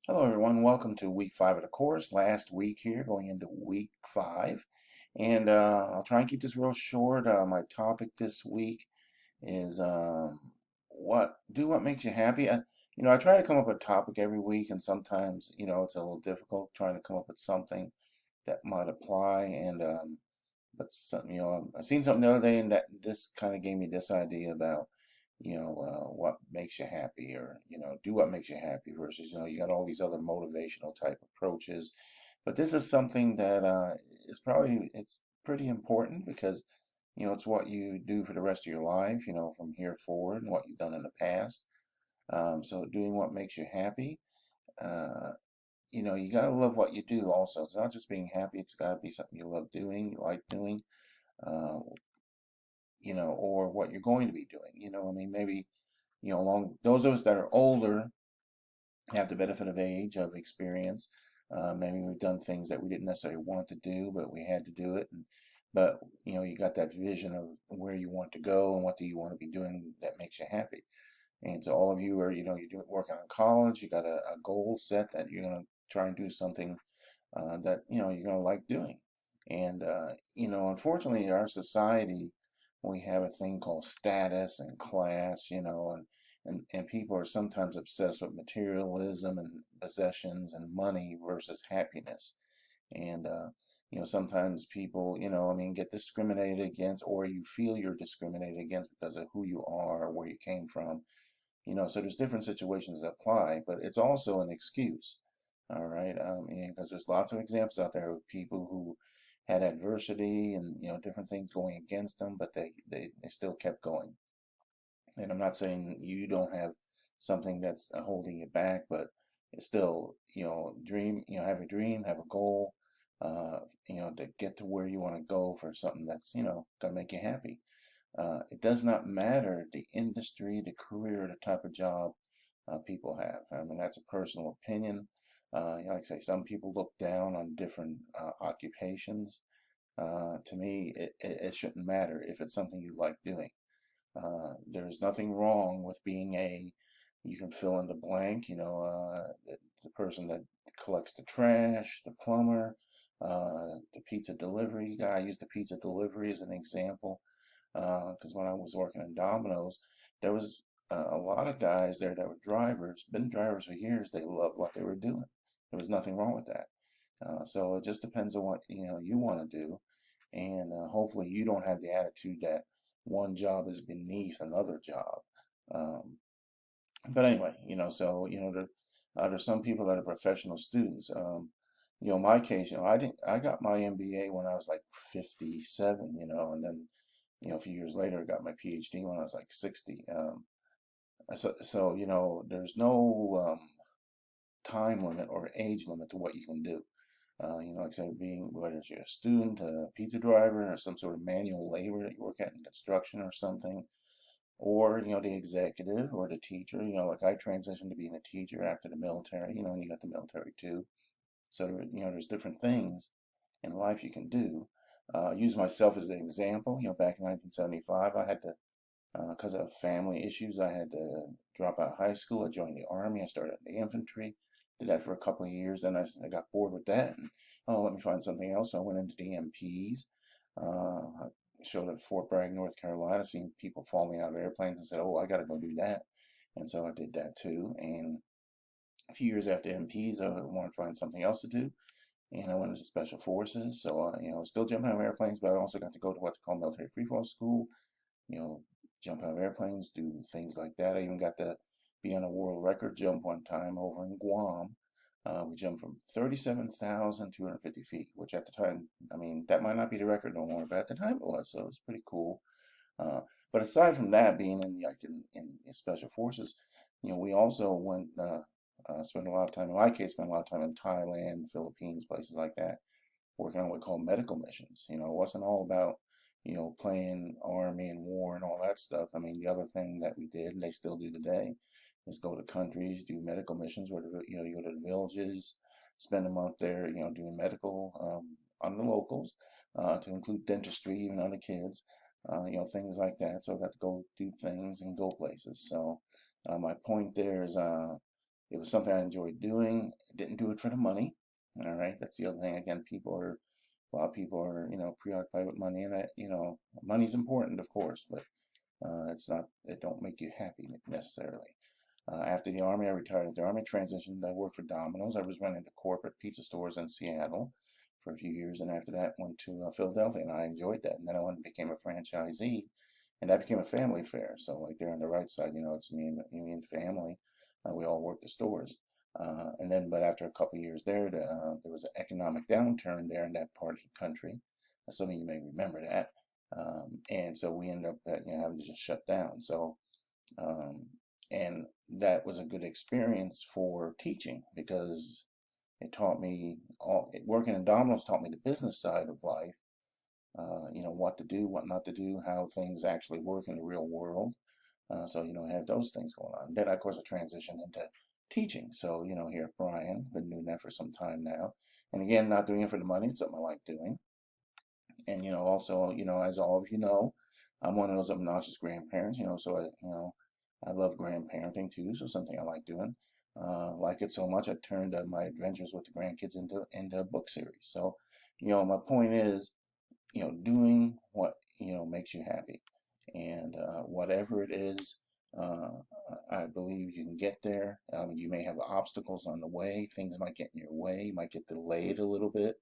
Hello, everyone. Welcome to week 5 of the course. Last week here, going into week 5. And I'll try and keep this real short. My topic this week is what makes you happy. I try to come up with a topic every week, and sometimes, it's a little difficult trying to come up with something that might apply. But some, I seen something the other day, and that this kind of gave me this idea about, what makes you happy, or do what makes you happy versus, you got all these other motivational type approaches. But this is something that is probably it's pretty important because, it's what you do for the rest of your life, from here forward, and what you've done in the past. So doing what makes you happy. Uh, you got to love what you do also. It's not just being happy, it's got to be something you love doing, you like doing, uh, or what you're going to be doing. I mean, maybe, along those of us that are older have the benefit of age, of experience. Maybe we've done things that we didn't necessarily want to do, but we had to do it. But, you got that vision of where you want to go and what do you want to be doing that makes you happy. And so all of you are, you're working on college, you got a goal set that you're going to try and do something that you're going to like doing. And unfortunately, our society, we have a thing called status and class, and people are sometimes obsessed with materialism and possessions and money versus happiness. And sometimes people, I mean, get discriminated against, or you feel you're discriminated against because of who you are or where you came from. So there's different situations that apply, but it's also an excuse. All right, because there's lots of examples out there of people who had adversity and different things going against them, but they still kept going. And I'm not saying you don't have something that's holding you back, but it's still, dream, have a dream, have a goal, to get to where you want to go for something that's, gonna make you happy. It does not matter the industry, the career, the type of job people have. I mean, that's a personal opinion. Like I say, some people look down on different occupations. To me, it shouldn't matter if it's something you like doing. There's nothing wrong with being you can fill in the blank, the person that collects the trash, the plumber, the pizza delivery guy. I use the pizza delivery as an example because when I was working in Domino's, there was a lot of guys there that were drivers, been drivers for years. They loved what they were doing. There was nothing wrong with that. So it just depends on what you want to do, and hopefully you don't have the attitude that one job is beneath another job. Um, but anyway, so there's some people that are professional students. My case, I got my MBA when I was like 57, and then a few years later, I got my PhD when I was like 60. So there's no time limit or age limit to what you can do. Like I said, being whether you're a student, a pizza driver, or some sort of manual labor that you work at in construction or something, or the executive or the teacher. Like I transitioned to being a teacher after the military. And you got the military too. So there's different things in life you can do. Use myself as an example. Back in 1975, I had to because of family issues, I had to drop out of high school. I joined the army. I started in the infantry. Did that for a couple of years. Then I got bored with that. And, oh, let me find something else. So I went into DMPs. I showed up at Fort Bragg, North Carolina, seen people falling out of airplanes and said, oh, I got to go do that. And so I did that too. And a few years after MPs, I wanted to find something else to do. And I went into Special Forces. So, still jumping out of airplanes, but I also got to go to what they call military freefall school, you know, jump out of airplanes, do things like that. I even got to be on a world record jump one time over in Guam. We jumped from 37,250 feet, which at the time, I mean, that might not be the record no more, but at the time it was, so it was pretty cool. Uh, but aside from that, being in special forces, we also went, spent a lot of time, in my case, spent a lot of time in Thailand, Philippines, places like that working on what we call medical missions. It wasn't all about, playing army and war and all that stuff. I mean, the other thing that we did, and they still do today, is go to countries, do medical missions where, you go to the villages, spend a month there, doing medical on the locals, to include dentistry, even on the kids, things like that. So I got to go do things and go places. So my point there is, it was something I enjoyed doing. Didn't do it for the money. All right, that's the other thing. Again, a lot of people are, preoccupied with money, and money's important, of course, but it's not. It don't make you happy necessarily. After the Army, I retired. At the Army, transitioned. I worked for Domino's. I was running the corporate pizza stores in Seattle for a few years, and after that, went to Philadelphia, and I enjoyed that. And then I went and became a franchisee, and that became a family affair. So, like there on the right side, it's me and family. We all worked the stores. But after a couple of years there was an economic downturn there in that part of the country. Some of you may remember that. And so we ended up having to just shut down. So um, and that was a good experience for teaching because it taught me working in Domino's taught me the business side of life. What to do, what not to do, how things actually work in the real world. So have those things going on. Then of course I transitioned into teaching. So here at Brian, been doing that for some time now. And again, not doing it for the money. It's something I like doing. And also, as all of you know, I'm one of those obnoxious grandparents. So I love grandparenting too. So something I like doing. Like it so much, I turned my adventures with the grandkids into a book series. So, my point is, doing what makes you happy, and whatever it is, uh, I believe you can get there. You may have obstacles on the way. Things might get in your way. You might get delayed a little bit.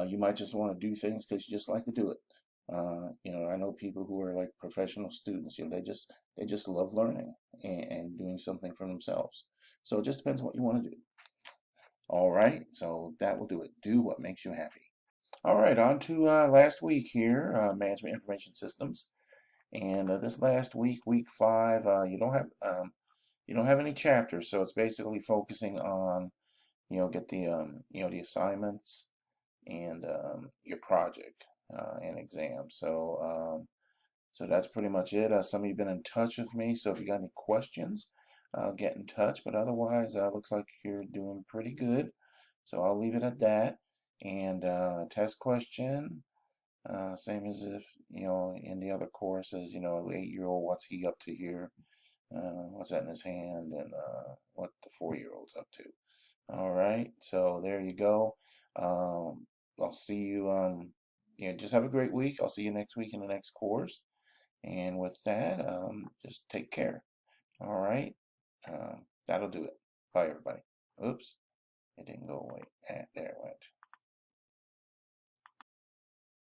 You might just want to do things because you just like to do it. I know people who are like professional students. They just love learning and doing something for themselves. So it just depends what you want to do. All right, so that will do it. Do what makes you happy. All right, on to last week here, management information systems. And this last week, week 5, you don't have any chapters, so it's basically focusing on get the assignments and your project and exam. So that's pretty much it. Some of you have been in touch with me, so if you got any questions, get in touch. But otherwise, looks like you're doing pretty good. So I'll leave it at that. And test question, same as if, in the other courses, 8-year-old, what's he up to here? What's that in his hand? And what the 4-year-old's up to. All right, so there you go. I'll see you just have a great week. I'll see you next week in the next course. And with that, just take care. All right, that'll do it. Bye, everybody. Oops, it didn't go away. There it went.